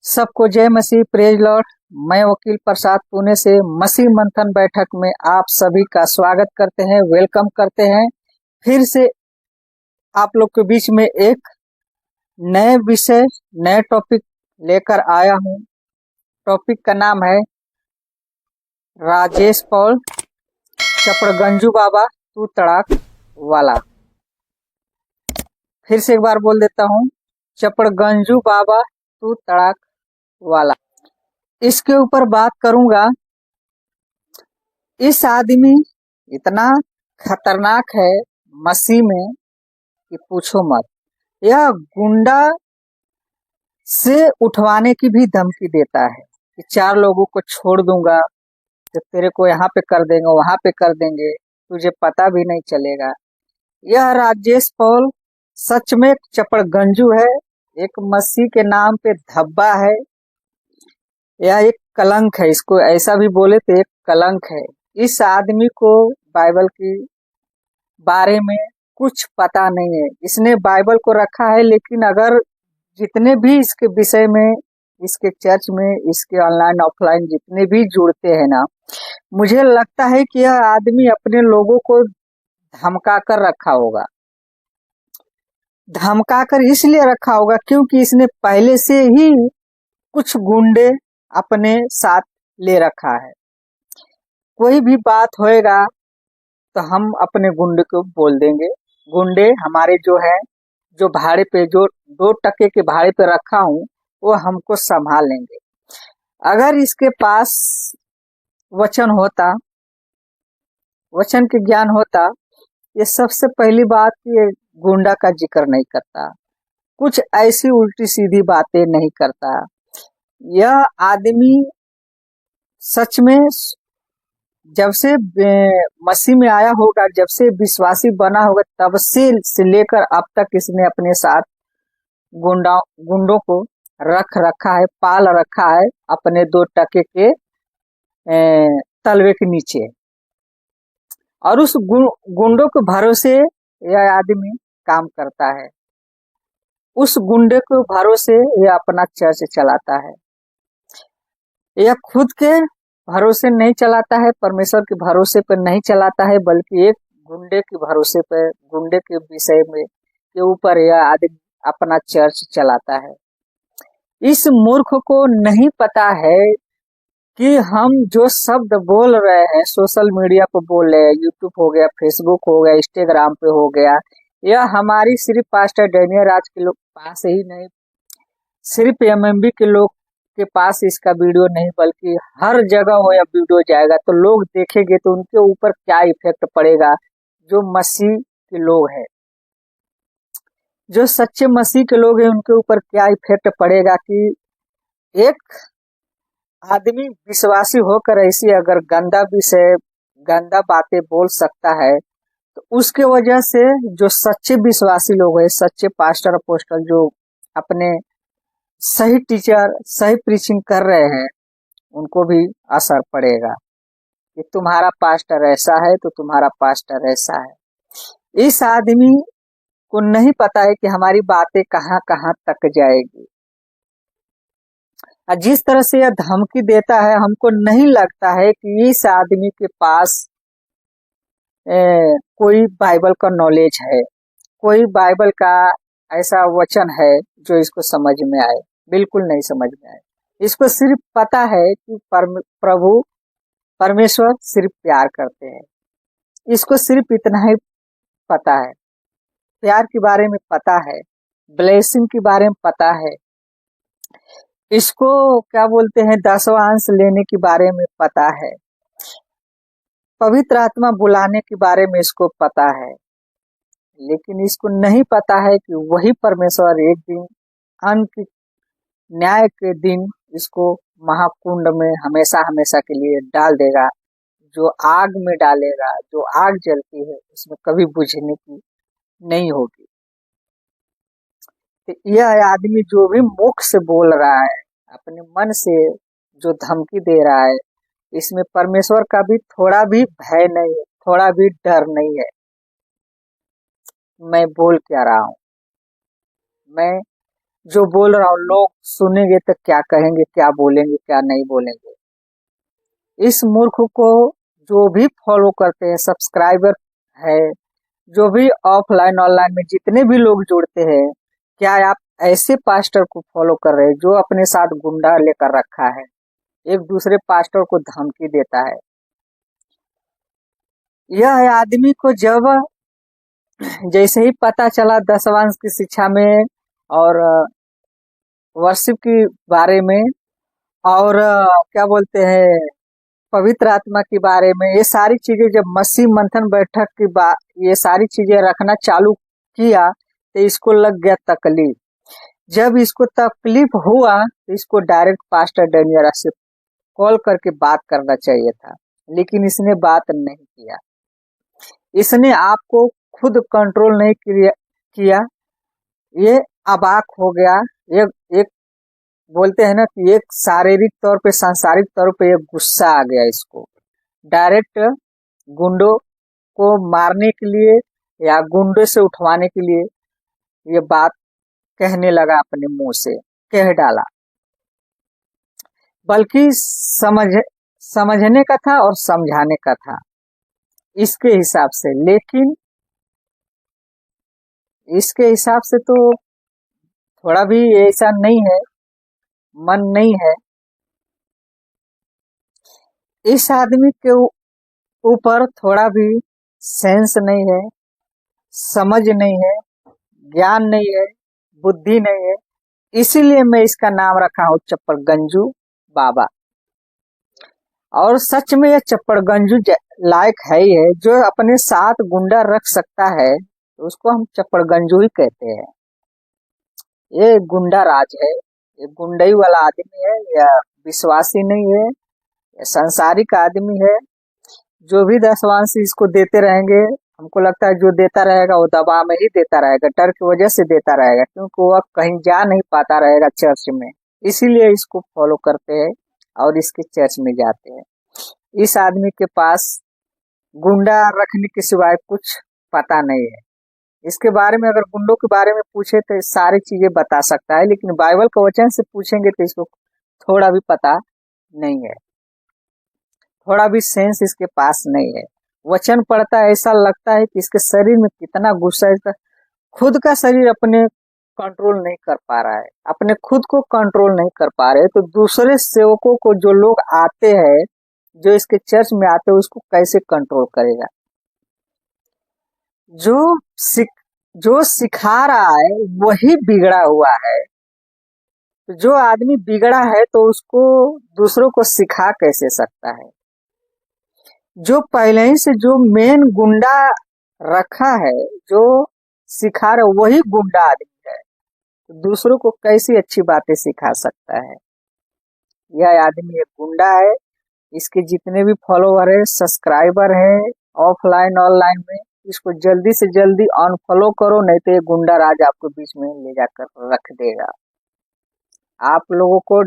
सबको जय मसीह, praise Lord. मैं वकील प्रसाद पुणे से मसीह मंथन बैठक में आप सभी का स्वागत करते हैं, वेलकम करते हैं। फिर से आप लोग के बीच में एक नए विषय, नए टॉपिक लेकर आया हूं। टॉपिक का नाम है राजेश पॉल चपड़गंजू बाबा तू तड़ाक वाला। फिर से एक बार बोल देता हूं, चपड़गंजू बाबा तू तड़ाक वाला। इसके ऊपर बात करूंगा। इस आदमी इतना खतरनाक है मसीह में कि पूछो मत। यह गुंडा से उठवाने की भी धमकी देता है कि 4 लोगों को छोड़ दूंगा तो तेरे को यहाँ पे कर देंगे, वहां पे कर देंगे, तुझे पता भी नहीं चलेगा। यह राजेश पॉल सच में चपड़गंजू है, एक मसीह के नाम पे धब्बा है। यह एक कलंक है, इसको ऐसा भी बोले तो एक कलंक है। इस आदमी को बाइबल की बारे में कुछ पता नहीं है। इसने बाइबल को रखा है, लेकिन अगर जितने भी इसके विषय में, इसके चर्च में, इसके ऑनलाइन ऑफलाइन जितने भी जुड़ते हैं ना, मुझे लगता है कि यह आदमी अपने लोगों को धमका कर रखा होगा। धमका कर इसलिए रखा होगा क्योंकि इसने पहले से ही कुछ गुंडे अपने साथ ले रखा है। कोई भी बात होएगा तो हम अपने गुंडे को बोल देंगे। गुंडे हमारे जो है, जो भाड़े पे, जो 2 टके के भाड़े पे रखा हूँ, वो हमको संभाल लेंगे। अगर इसके पास वचन होता, वचन के ज्ञान होता, ये सबसे पहली बात ये गुंडा का जिक्र नहीं करता, कुछ ऐसी उल्टी सीधी बातें नहीं करता। यह आदमी सच में जब से मसीह में आया होगा, जब से विश्वासी बना होगा, तब से लेकर अब तक इसने अपने साथ गुंडों को रख रखा है, पाल रखा है अपने 2 टके के तलवे के नीचे। और उस गुंडों के भरोसे यह आदमी काम करता है। उस गुंडे के भरोसे यह अपना चर्च चलाता है। यह खुद के भरोसे नहीं चलाता है, परमेश्वर के भरोसे पर नहीं चलाता है, बल्कि एक गुंडे के भरोसे पर, गुंडे के विषय में के ऊपर यह आदमी अपना चर्च चलाता है। इस मूर्ख को नहीं पता है कि हम जो शब्द बोल रहे हैं, सोशल मीडिया पर बोल रहे हैं, यूट्यूब हो गया, फेसबुक हो गया, इंस्टाग्राम पे हो गया, यह हमारी सिर्फ पास्टर डेनियल राज के लोग पास ही नहीं, सिर्फ एमएमबी के लोग के पास इसका वीडियो नहीं, बल्कि हर जगह हो या वीडियो जाएगा तो लोग देखेंगे तो उनके ऊपर क्या इफेक्ट पड़ेगा। जो मसीह के लोग हैं, जो सच्चे मसीह के लोग हैं, उनके ऊपर क्या इफेक्ट पड़ेगा कि एक आदमी विश्वासी होकर ऐसी अगर गंदा विषय, गंदा बातें बोल सकता है, तो उसके वजह से जो सच्चे विश्वासी लोग हैं, सच्चे पास्टर अपोस्टल जो अपने सही टीचर, सही प्रीचिंग कर रहे हैं, उनको भी असर पड़ेगा कि तुम्हारा पास्टर ऐसा है तो तुम्हारा पास्टर ऐसा है। इस आदमी को नहीं पता है कि हमारी बातें कहां कहां तक जाएगी। जिस तरह से यह धमकी देता है, हमको नहीं लगता है कि इस आदमी के पास कोई बाइबल का नॉलेज है, कोई बाइबल का ऐसा वचन है जो इसको समझ में आए। बिल्कुल नहीं समझ में आए। इसको सिर्फ पता है कि प्रभु परमेश्वर सिर्फ प्यार करते हैं। इसको सिर्फ इतना ही पता है, प्यार के बारे में पता है, ब्लेसिंग के बारे में पता है, इसको क्या बोलते हैं, 10वां अंश लेने के बारे में पता है, पवित्र आत्मा बुलाने के बारे में इसको पता है। लेकिन इसको नहीं पता है कि वही परमेश्वर एक दिन अंत न्याय के दिन इसको महाकुंड में हमेशा हमेशा के लिए डाल देगा, जो आग में डालेगा, जो आग जलती है उसमें कभी बुझने की नहीं होगी। तो यह आदमी जो भी मुख से बोल रहा है, अपने मन से जो धमकी दे रहा है, इसमें परमेश्वर का भी थोड़ा भी भय नहीं है, थोड़ा भी डर नहीं है। मैं बोल क्या रहा हूं, मैं जो बोल रहा हूँ लोग सुनेंगे तो क्या कहेंगे, क्या बोलेंगे, क्या नहीं बोलेंगे। इस मूर्ख को जो भी फॉलो करते हैं, सब्सक्राइबर है, जो भी ऑफलाइन ऑनलाइन में जितने भी लोग जुड़ते हैं, क्या आप ऐसे पास्टर को फॉलो कर रहे हैं जो अपने साथ गुंडा लेकर रखा है, एक दूसरे पास्टर को धमकी देता है। यह आदमी को जब जैसे ही पता चला दशवांश की शिक्षा में और वर्शिप के बारे में और क्या बोलते हैं पवित्र आत्मा के बारे में, ये सारी चीजें जब मसीह मंथन बैठक की बात ये सारी चीजें रखना चालू किया तो इसको लग गया तकलीफ। जब इसको तकलीफ हुआ तो इसको डायरेक्ट पास्टर डेनियल से कॉल करके बात करना चाहिए था, लेकिन इसने बात नहीं किया। इसने आपको खुद कंट्रोल नहीं किया। ये अबाक हो गया। एक बोलते हैं ना कि एक शारीरिक तौर पे, सांसारिक तौर पे एक गुस्सा आ गया इसको। डायरेक्ट गुंडों को मारने के लिए या गुंडे से उठवाने के लिए ये बात कहने लगा, अपने मुंह से कह डाला। बल्कि समझने का था और समझाने का था इसके हिसाब से, लेकिन इसके हिसाब से तो थोड़ा भी ऐसा नहीं है, मन नहीं है। इस आदमी के ऊपर थोड़ा भी सेंस नहीं है, समझ नहीं है, ज्ञान नहीं है, बुद्धि नहीं है। इसीलिए मैं इसका नाम रखा हूँ चप्पड़गंजू बाबा। और सच में यह चप्पड़गंजू लायक है ही है। जो अपने साथ गुंडा रख सकता है तो उसको हम चप्पड़गंजू ही कहते हैं। ये गुंडा राज है, ये गुंडई वाला आदमी है, या विश्वासी नहीं है, या संसारिक आदमी है। जो भी दशवांश इसको देते रहेंगे, हमको लगता है जो देता रहेगा वो दबाव में ही देता रहेगा, डर की वजह से देता रहेगा, क्योंकि वो कहीं जा नहीं पाता रहेगा चर्च में। इसीलिए इसको फॉलो करते हैं और इसके चर्च में जाते हैं। इस आदमी के पास गुंडा रखने के सिवाय कुछ पता नहीं है। इसके बारे में अगर गुंडों के बारे में पूछे तो सारी चीजें बता सकता है, लेकिन बाइबल के वचन से पूछेंगे तो इसको थोड़ा भी पता नहीं है, थोड़ा भी सेंस इसके पास नहीं है। वचन पढ़ता है ऐसा लगता है कि इसके शरीर में कितना गुस्सा है। इसका खुद का शरीर अपने कंट्रोल नहीं कर पा रहा है, अपने खुद को कंट्रोल नहीं कर पा रहे, तो दूसरे सेवकों को जो लोग आते हैं, जो इसके चर्च में आते हैं, उसको कैसे कंट्रोल करेगा। जो जो सिखा रहा है वही बिगड़ा हुआ है। तो जो आदमी बिगड़ा है तो उसको दूसरों को सिखा कैसे सकता है। जो पहले ही से जो मेन गुंडा रखा है, जो सिखा रहा वही गुंडा आदमी है, तो दूसरों को कैसी अच्छी बातें सिखा सकता है। यह आदमी एक गुंडा है। इसके जितने भी फॉलोवर है, सब्सक्राइबर है ऑफलाइन ऑनलाइन में, इसको जल्दी से जल्दी अनफॉलो करो, नहीं तो ये गुंडा राज आपको बीच में ले जाकर रख देगा। आप लोगों को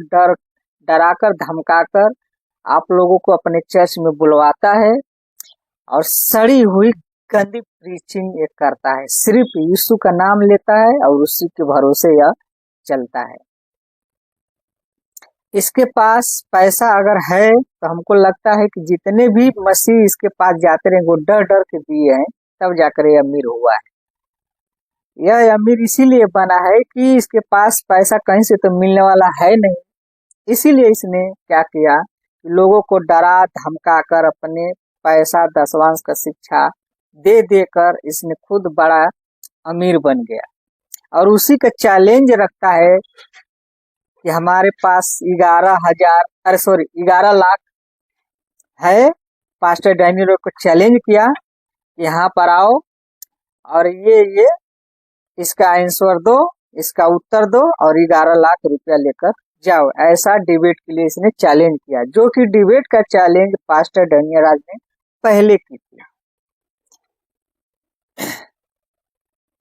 डराकर धमकाकर आप लोगों को अपने चर्च में बुलवाता है और सड़ी हुई गंदी प्रीचिंग ये करता है। सिर्फ यीशु का नाम लेता है और उसी के भरोसे यह चलता है। इसके पास पैसा अगर है तो हमको लगता है कि जितने भी मसीह इसके पास जाते रहे वो डर डर के दिए हैं, तब जाकर ये अमीर हुआ है। यह अमीर इसीलिए बना है कि इसके पास पैसा कहीं से तो मिलने वाला है नहीं। इसीलिए इसने क्या किया, लोगों को डरा धमका कर अपने पैसा दशवांश का शिक्षा दे देकर इसने खुद बड़ा अमीर बन गया। और उसी का चैलेंज रखता है कि हमारे पास 11 लाख है। पास्टर डैनियल को चैलेंज किया, यहाँ पर आओ और ये इसका आंसर दो, इसका उत्तर दो और 11 लाख रुपया लेकर जाओ। ऐसा डिबेट के लिए इसने चैलेंज किया, जो कि डिबेट का चैलेंज पास्टर डैनियल राज ने पहले की थी।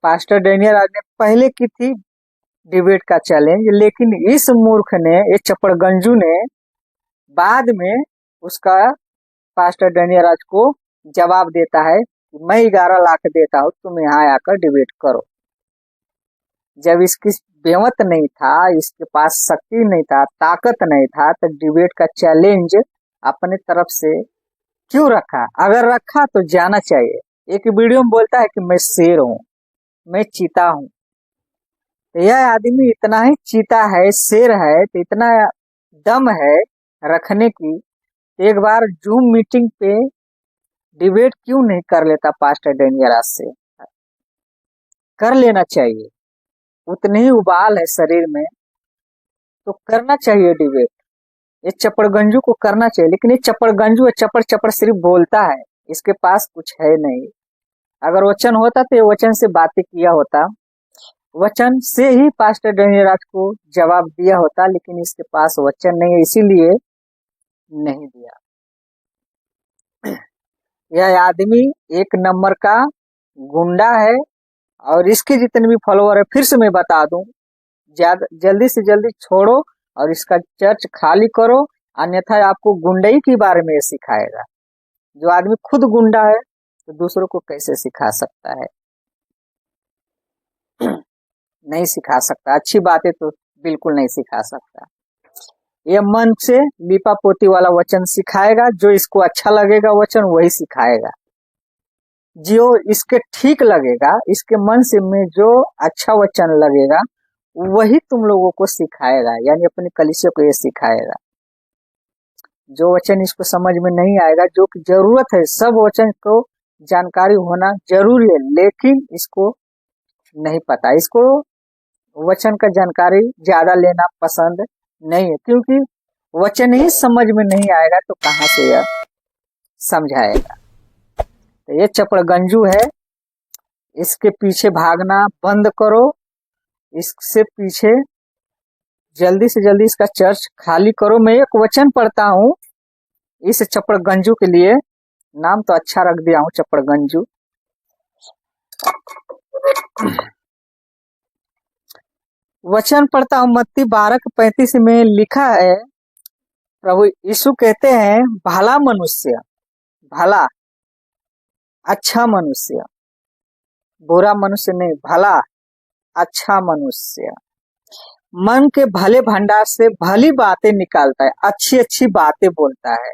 पास्टर डैनियल राज ने पहले की थी डिबेट का चैलेंज, लेकिन इस मूर्ख ने, ये चप्पड़गंजू ने बाद में उसका पास्टर डैनियल राज को जवाब देता है कि मैं 11 लाख देता हूं, तुम यहाँ आकर डिबेट करो। जब इसकी बेवत नहीं था, इसके पास शक्ति नहीं था, ताकत नहीं था, तो डिबेट का चैलेंज अपने तरफ से क्यों रखा? अगर रखा तो जाना चाहिए। एक वीडियो में बोलता है कि मैं शेर हूँ, मैं चीता हूँ। तो यह आदमी इतना ही चीता है, शेर है, तो इतना दम है रखने की, एक बार जूम मीटिंग पे डिबेट क्यों नहीं कर लेता पास्टर डेनियराज से? कर लेना चाहिए, उतनी ही उबाल है शरीर में, तो करना चाहिए डिबेट। ये चपड़गंजू को करना चाहिए, लेकिन ये चपड़गंजू चपड़ चपड़ सिर्फ बोलता है, इसके पास कुछ है नहीं। अगर वचन होता तो ये वचन से बातें किया होता, वचन से ही पास्टर डेनियराज को जवाब दिया होता, लेकिन इसके पास वचन नहीं है, इसीलिए नहीं दिया। यह आदमी एक नंबर का गुंडा है, और इसके जितने भी फॉलोअर है, फिर से मैं बता दूं, जल्दी से जल्दी छोड़ो और इसका चर्च खाली करो, अन्यथा आपको गुंडई के बारे में सिखाएगा। जो आदमी खुद गुंडा है तो दूसरों को कैसे सिखा सकता है? नहीं सिखा सकता, अच्छी बातें तो बिल्कुल नहीं सिखा सकता। ये मन से लिपा पोती वाला वचन सिखाएगा, जो इसको अच्छा लगेगा वचन वही सिखाएगा, जो इसके ठीक लगेगा, इसके मन से में जो अच्छा वचन लगेगा वही तुम लोगों को सिखाएगा, यानी अपने कलीसिया को ये सिखाएगा। जो वचन इसको समझ में नहीं आएगा, जो कि जरूरत है, सब वचन को जानकारी होना जरूरी है, लेकिन इसको नहीं पता, इसको वचन का जानकारी ज्यादा लेना पसंद नहीं है, क्योंकि वचन ही समझ में नहीं आएगा तो कहाँ से यह समझाएगा। तो ये चपड़गंजू है, इसके पीछे भागना बंद करो, इससे पीछे जल्दी से जल्दी इसका चर्च खाली करो। मैं एक वचन पढ़ता हूँ इस चपड़गंजू के लिए, नाम तो अच्छा रख दिया हूँ चपड़गंजू। वचन पढ़ता हूँ, मत्ती 12:35 में लिखा है, प्रभु यीशु कहते हैं, भला मनुष्य, भला अच्छा मनुष्य, बुरा मनुष्य नहीं, भला अच्छा मनुष्य मन के भले भंडार से भली बातें निकालता है, अच्छी अच्छी बातें बोलता है,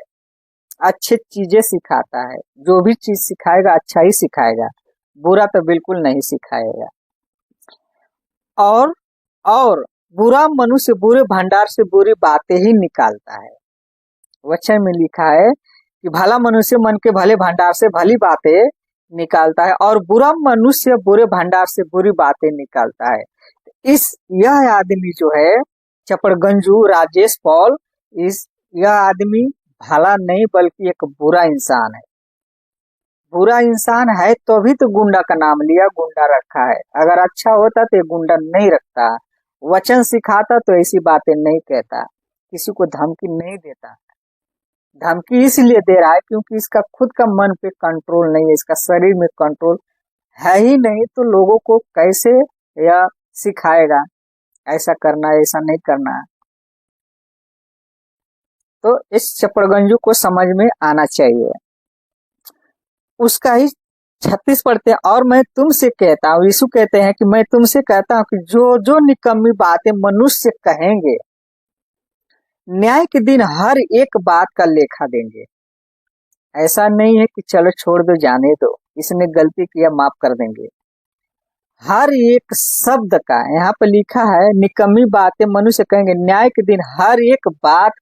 अच्छी चीजें सिखाता है। जो भी चीज सिखाएगा अच्छा ही सिखाएगा, बुरा तो बिल्कुल नहीं सिखाएगा। और बुरा मनुष्य बुरे भंडार से बुरी बातें ही निकालता है। वचन में लिखा है कि भला मनुष्य मन के भले भंडार से भली बातें निकालता है, और बुरा मनुष्य बुरे भंडार से बुरी बातें निकालता है। यह आदमी जो है चपड़गंजू राजेश पॉल, यह आदमी भला नहीं बल्कि एक बुरा इंसान है। बुरा इंसान है तो भी तो गुंडा का नाम लिया, गुंडा रखा है। अगर अच्छा होता तो गुंडा नहीं रखता, वचन सिखाता तो ऐसी बातें नहीं कहता, किसी को धमकी नहीं देता। धमकी इसलिए दे रहा है क्योंकि इसका खुद का मन पे कंट्रोल नहीं है, इसका शरीर में कंट्रोल है ही नहीं, तो लोगों को कैसे यह सिखाएगा ऐसा करना है, ऐसा नहीं करना है। तो इस चपड़गंजू को समझ में आना चाहिए। उसका ही 36 पढ़ते हैं, और मैं तुमसे कहता हूँ, यीशु कहते हैं कि मैं तुमसे कहता हूँ कि जो जो निकम्मी बातें मनुष्य कहेंगे, न्याय के दिन हर एक बात का लेखा देंगे। ऐसा नहीं है कि चलो छोड़ दो, जाने दो, इसने गलती किया माफ कर देंगे। हर एक शब्द का यहाँ पे लिखा है, निकम्मी बातें मनुष्य कहेंगे, न्याय के दिन हर एक बात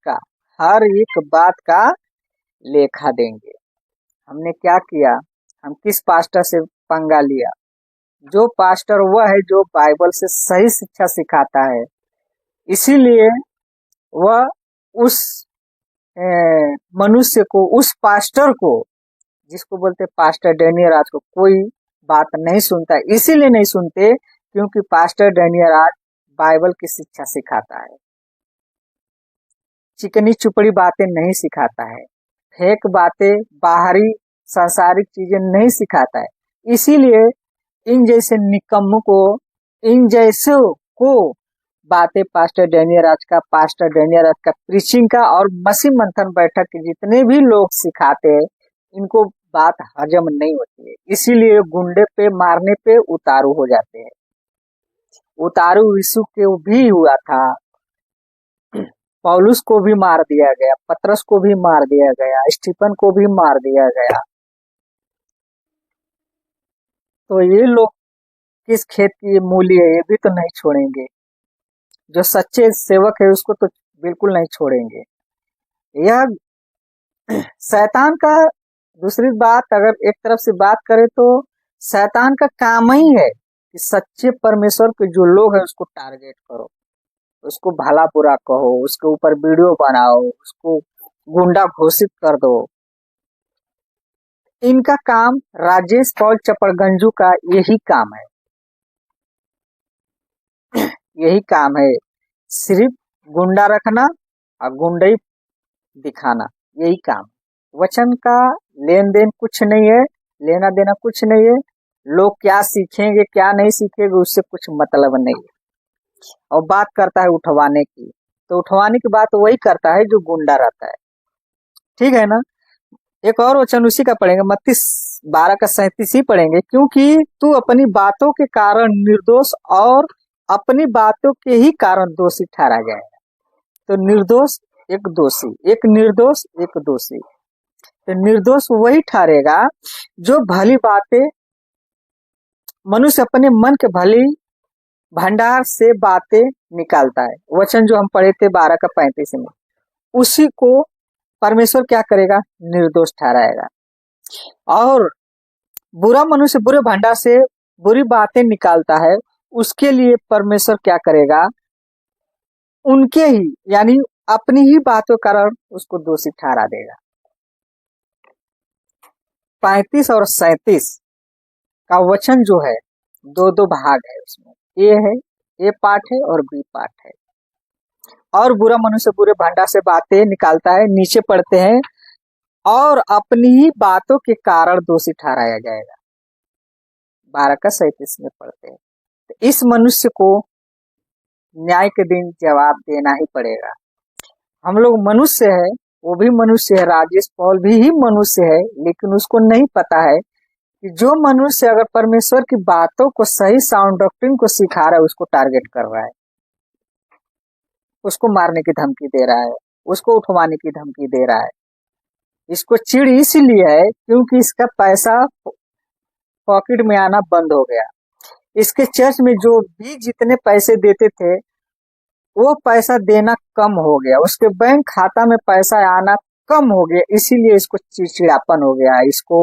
का लेखा देंगे। हमने क्या किया, हम किस पास्टर से पंगा लिया? जो पास्टर वह है जो बाइबल से सही शिक्षा सिखाता है, इसीलिए वह उस मनुष्य को, उस पास्टर को, जिसको बोलते पास्टर डेनियराज को, कोई बात नहीं सुनता। इसीलिए नहीं सुनते क्योंकि पास्टर डेनियराज बाइबल की शिक्षा सिखाता है, चिकनी चुपड़ी बातें नहीं सिखाता है, फेक बातें, बाहरी सांसारिक चीजें नहीं सिखाता है। इसीलिए इन जैसे निकम्मों को, इन जैसों को बातें पास्टर डेनियराज का प्रीचिंग का और मसीह मंथन बैठक के जितने भी लोग सिखाते हैं, इनको बात हजम नहीं होती है, इसीलिए गुंडे पे, मारने पे उतारू हो जाते हैं। उतारू यीशु के भी हुआ था, पौलुस को भी मार दिया गया, पतरस को भी मार दिया गया, स्टीफन को भी मार दिया गया। तो ये लोग किस खेत की मूली है, ये भी तो नहीं छोड़ेंगे। जो सच्चे सेवक है उसको तो बिल्कुल नहीं छोड़ेंगे। यह शैतान का, दूसरी बात अगर एक तरफ से बात करें तो शैतान का काम ही है कि सच्चे परमेश्वर के जो लोग हैं उसको टारगेट करो, उसको भला बुरा कहो, उसके ऊपर वीडियो बनाओ, उसको गुंडा घोषित कर दो। इनका काम, राजेश पॉल चपड़गंजू का यही काम है, यही काम है, सिर्फ गुंडा रखना और गुंडई दिखाना, यही काम। वचन का लेन देन कुछ नहीं है, लेना देना कुछ नहीं है। लोग क्या सीखेंगे क्या नहीं सीखेंगे उससे कुछ मतलब नहीं है। और बात करता है उठवाने की, तो उठवाने की बात वही करता है जो गुंडा रहता है, ठीक है ना। एक और वचन उसी का पढ़ेंगे, मत्ती 12:37 ही पढ़ेंगे। क्योंकि तू अपनी बातों के कारण निर्दोष और अपनी बातों के ही कारण दोषी ठहरा गया है। तो निर्दोष एक दोषी, एक निर्दोष एक दोषी। तो निर्दोष वही ठहरेगा जो भली बातें, मनुष्य अपने मन के भली भंडार से बातें निकालता है। वचन जो हम पढ़े थे 12:35 में, उसी को परमेश्वर क्या करेगा, निर्दोष ठहराएगा। और बुरा मनुष्य बुरे भंडार से बुरी बातें निकालता है, उसके लिए परमेश्वर क्या करेगा, उनके ही यानी अपनी ही बातों के कारण उसको दोषी ठहरा देगा। 35 और 37 का वचन जो है दो दो भाग है, उसमें ए पार्ट है और बी पार्ट है। और बुरा मनुष्य बुरे भंडार से बातें निकालता है, नीचे पढ़ते हैं, और अपनी ही बातों के कारण दोषी ठहराया जाएगा। 12:37 में पढ़ते हैं। तो इस मनुष्य को न्याय के दिन जवाब देना ही पड़ेगा। हम लोग मनुष्य है, वो भी मनुष्य है, राजेश पॉल भी ही मनुष्य है, लेकिन उसको नहीं पता है कि जो मनुष्य अगर परमेश्वर की बातों को, सही साउंड डॉक्ट्रिन को सिखा रहा है, उसको टारगेट कर रहा है, उसको मारने की धमकी दे रहा है, उसको उठवाने की धमकी दे रहा है। इसको चिढ़ इसीलिए है क्योंकि इसका पैसा पॉकेट में आना बंद हो गया। इसके चर्च में जो भी जितने पैसे देते थे वो पैसा देना कम हो गया, उसके बैंक खाता में पैसा आना कम हो गया, इसीलिए इसको चिड़चिड़ापन हो गया, इसको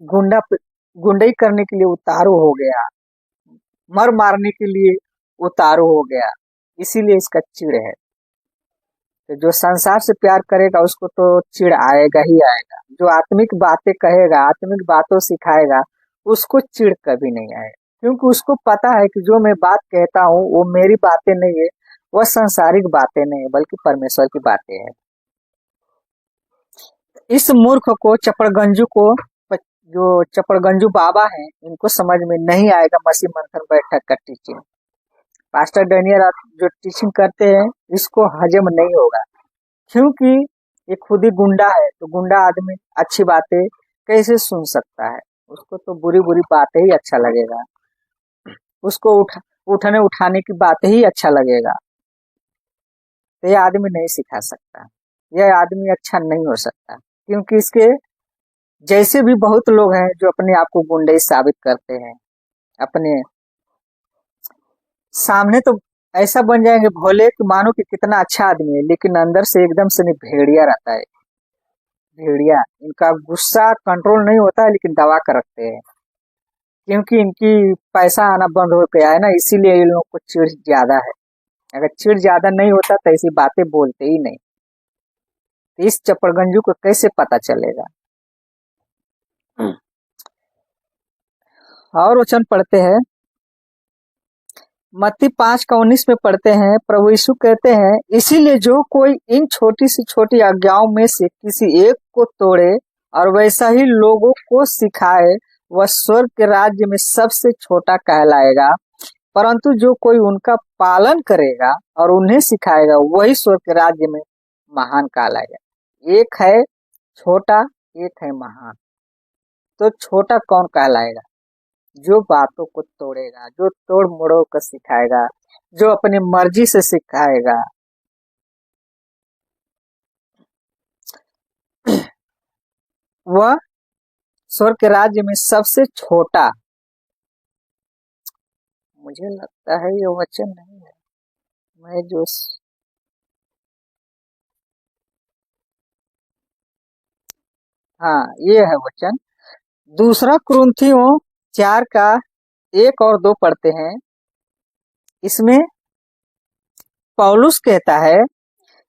गुंडई करने के लिए उतारू हो गया, मर मारने के लिए उतारू हो गया, इसीलिए इसका चिढ़ है। तो जो संसार से प्यार करेगा उसको तो चिढ़ आएगा ही आएगा। जो आत्मिक बातें कहेगा, आत्मिक बातों सिखाएगा, उसको चिढ़ कभी नहीं आएगा, क्योंकि उसको पता है कि जो मैं बात कहता हूँ वो मेरी बातें नहीं है, वह सांसारिक बातें नहीं है, बल्कि परमेश्वर की बातें हैं। इस मूर्ख को, चपड़गंजू को, जो चपड़गंजू बाबा हैं, इनको समझ में नहीं आएगा मसीह मंथन बैठक का टीचिंग। पास्टर डेनियल जो टीचिंग करते हैं इसको हजम नहीं होगा, क्योंकि ये खुद ही गुंडा है। तो गुंडा आदमी अच्छी बातें कैसे सुन सकता है, उसको तो बुरी बुरी बातें ही अच्छा लगेगा, उसको उठने उठाने की बातें ही अच्छा लगेगा। तो यह आदमी नहीं सिखा सकता, यह आदमी अच्छा नहीं हो सकता, क्योंकि इसके जैसे भी बहुत लोग हैं जो अपने आप को गुंडे साबित करते हैं, अपने सामने तो ऐसा बन जाएंगे भोले कि मानो कि कितना अच्छा आदमी है, लेकिन अंदर से एकदम से नहीं भेड़िया रहता है। भेड़िया, इनका गुस्सा कंट्रोल नहीं होता है, लेकिन दबा कर रखते हैं, क्योंकि इनकी पैसा आना बंद हो गया है ना, इसीलिए इन लोगों को चिढ़ ज्यादा है। अगर चिढ़ ज्यादा नहीं होता तो ऐसी बातें बोलते ही नहीं। तो इस चपड़गंजू को कैसे पता चलेगा। और वचन पढ़ते हैं, मत्ती 5:19 में पढ़ते हैं, प्रभु यीशु कहते हैं, इसीलिए जो कोई इन छोटी से छोटी आज्ञाओं में से किसी एक को तोड़े और वैसा ही लोगों को सिखाए, वह स्वर्ग के राज्य में सबसे छोटा कहलाएगा, परंतु जो कोई उनका पालन करेगा और उन्हें सिखाएगा, वही स्वर्ग के राज्य में महान कहलाएगा। एक है छोटा, एक है महान। तो छोटा कौन कहलाएगा, जो बातों को तोड़ेगा, जो तोड़ मोड़ों को सिखाएगा, जो अपनी मर्जी से सिखाएगा, वह स्वर्ग के राज्य में सबसे छोटा। मुझे लगता है ये वचन नहीं है। मैं जो हाँ, ये है वचन। दूसरा कुरिन्थियों 4 का 1 और 2 पढ़ते हैं। इसमें पौलुस कहता है,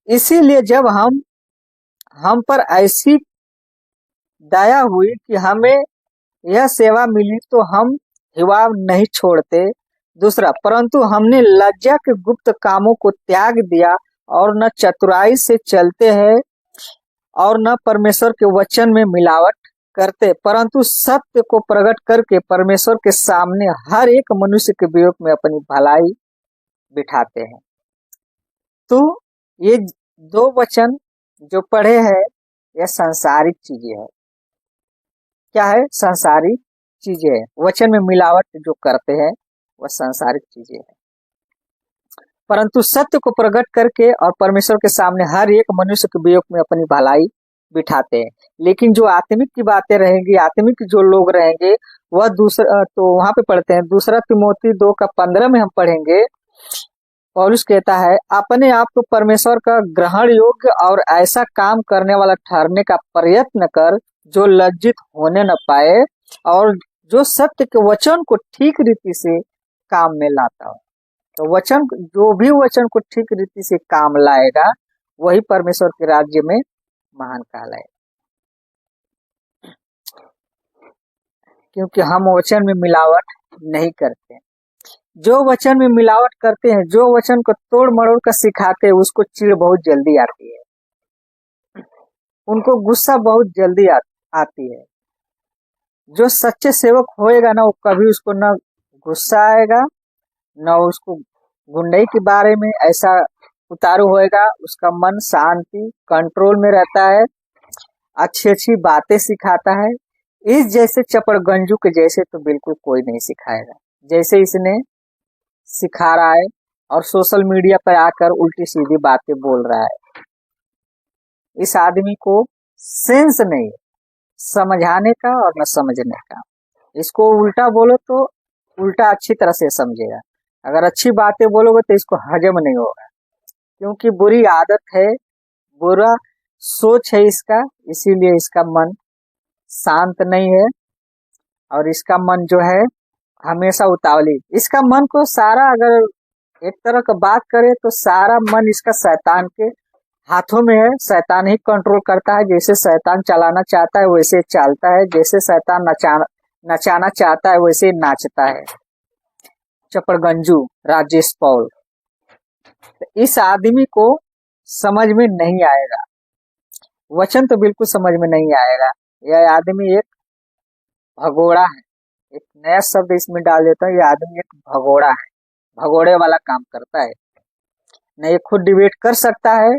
इसीलिए जब हम पर ऐसी दया हुई कि हमें यह सेवा मिली तो हम हिवाव नहीं छोड़ते। दूसरा, परंतु हमने लज्जा के गुप्त कामों को त्याग दिया और न चतुराई से चलते हैं और न परमेश्वर के वचन में मिलावट करते, परंतु सत्य को प्रकट करके परमेश्वर के सामने हर एक मनुष्य के विवेक में अपनी भलाई बिठाते हैं। तो ये 2 वचन जो पढ़े हैं, यह सांसारिक चीजें है। क्या है? सांसारिक चीजें है। वचन में मिलावट जो करते हैं वह सांसारिक चीजें है, परंतु सत्य को प्रकट करके और परमेश्वर के सामने हर एक मनुष्य के विवेक में अपनी भलाई बिठाते हैं। लेकिन जो आत्मिक की बातें रहेंगी, आत्मिक जो लोग रहेंगे, वह दूसरा, तो वहां पे पढ़ते हैं, दूसरा तिमोथी 2 का 15 में हम पढ़ेंगे। पौलुस कहता है, अपने आप को परमेश्वर का ग्रहण योग्य और ऐसा काम करने वाला ठहरने का प्रयत्न कर जो लज्जित होने न पाए और जो सत्य के वचन को ठीक रीति से काम में लाता हो। तो वचन, जो भी वचन को ठीक रीति से काम लाएगा वही परमेश्वर के राज्य में महान कहलाएगा। क्योंकि हम वचन में मिलावट नहीं करते। जो वचन में मिलावट करते हैं, जो वचन को तोड़ मरोड़ कर सिखाते हैं, उसको चिढ़ बहुत जल्दी आती है, उनको गुस्सा बहुत जल्दी आती है। जो सच्चे सेवक होएगा ना, वो कभी उसको ना गुस्सा आएगा, ना उसको गुंडई के बारे में ऐसा उतारू होएगा। उसका मन शांति कंट्रोल में रहता है, अच्छी अच्छी बातें सिखाता है। इस जैसे चपड़गंजू के जैसे तो बिल्कुल कोई नहीं सिखाएगा, जैसे इसने सिखा रहा है और सोशल मीडिया पर आकर उल्टी सीधी बातें बोल रहा है। इस आदमी को सेंस नहीं है समझाने का और न समझने का। इसको उल्टा बोलो तो उल्टा अच्छी तरह से समझेगा, अगर अच्छी बातें बोलोगे तो इसको हजम नहीं होगा, क्योंकि बुरी आदत है, बुरा सोच है इसका, इसीलिए इसका मन शांत नहीं है और इसका मन जो है हमेशा उतावली। इसका मन को सारा, अगर एक तरह का बात करे तो सारा मन इसका शैतान के हाथों में है। शैतान ही कंट्रोल करता है, जैसे शैतान चलाना चाहता है वैसे चलता है, जैसे शैतान नचाना चाहता है वैसे नाचता है। चपड़गंजू राजेश पॉल, इस आदमी को समझ में नहीं आएगा, वचन तो बिल्कुल समझ में नहीं आएगा। यह आदमी एक भगोड़ा है। एक नया शब्द इसमें डाल देता है, यह आदमी एक भगोड़ा है, भगोड़े वाला काम करता है। न ये खुद डिबेट कर सकता है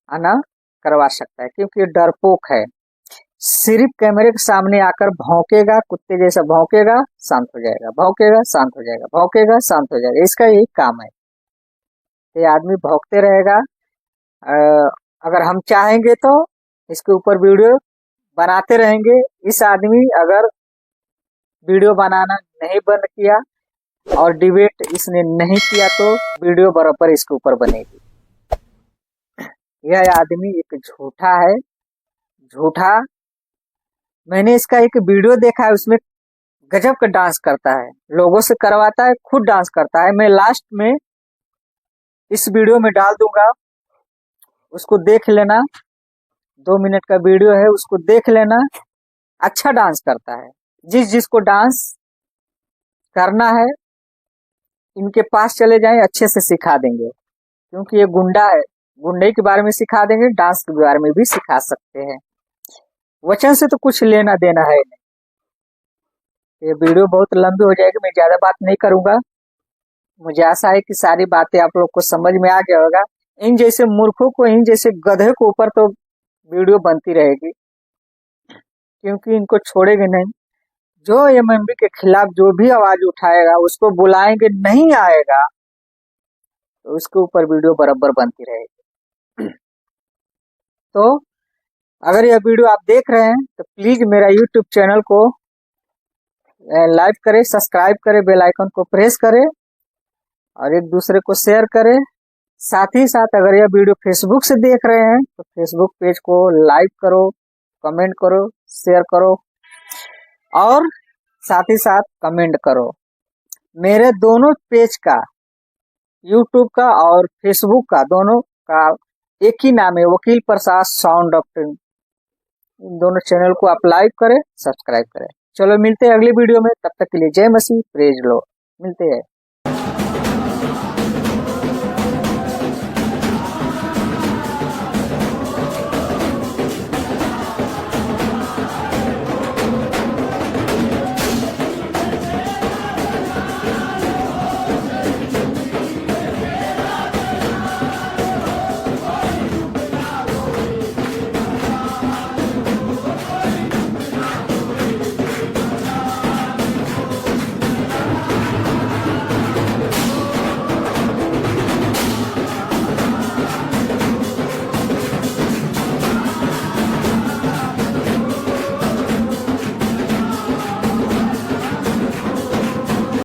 न करवा सकता है, क्योंकि ये डरपोक है। सिर्फ कैमरे के सामने आकर भौंकेगा, कुत्ते जैसा भौंकेगा, शांत हो जाएगा, भौंकेगा शांत हो जाएगा, भौंकेगा शांत हो जाएगा, इसका यही काम है। ये आदमी भौंकते रहेगा। अगर हम चाहेंगे तो इसके ऊपर वीडियो बनाते रहेंगे। इस आदमी अगर वीडियो बनाना नहीं बंद किया और डिबेट इसने नहीं किया तो वीडियो बराबर इसके ऊपर बनेगी। यह आदमी एक झूठा है, झूठा। मैंने इसका एक वीडियो देखा है, उसमें गजब का डांस करता है, लोगों से करवाता है, खुद डांस करता है। मैं लास्ट में इस वीडियो में डाल दूंगा, उसको देख लेना। 2 मिनट का वीडियो है, उसको देख लेना। अच्छा डांस करता है। जिसको डांस करना है इनके पास चले जाएं, अच्छे से सिखा देंगे, क्योंकि ये गुंडा है। गुंडे के बारे में सिखा देंगे, डांस के बारे में भी सिखा सकते हैं। वचन से तो कुछ लेना देना है नहीं। ये वीडियो बहुत लंबी हो जाएगी, मैं ज्यादा बात नहीं करूंगा। मुझे आशा है कि सारी बातें आप लोग को समझ में आ गया होगा। इन जैसे मूर्खों को, इन जैसे गधे के ऊपर तो वीडियो बनती रहेगी, क्योंकि इनको छोड़ेंगे नहीं। जो एमएमबी के खिलाफ जो भी आवाज उठाएगा उसको बुलाएंगे, नहीं आएगा तो उसके ऊपर वीडियो बराबर बनती रहेगी। तो अगर यह वीडियो आप देख रहे हैं तो प्लीज मेरा यूट्यूब चैनल को लाइक करें, सब्सक्राइब करें, बेल आइकन को प्रेस करें और एक दूसरे को शेयर करें। साथ ही साथ अगर यह वीडियो फेसबुक से देख रहे हैं तो फेसबुक पेज को लाइक करो, कमेंट करो, शेयर करो और साथ ही साथ कमेंट करो। मेरे दोनों पेज का, यूट्यूब का और फेसबुक का, दोनों का एक ही नाम है, वकील प्रसाद साउंड डॉक्टर। इन दोनों चैनल को आप लाइक करें, सब्सक्राइब करें। चलो मिलते हैं अगली वीडियो में, तब तक के लिए जय मसीह, प्रेज लो। मिलते हैं।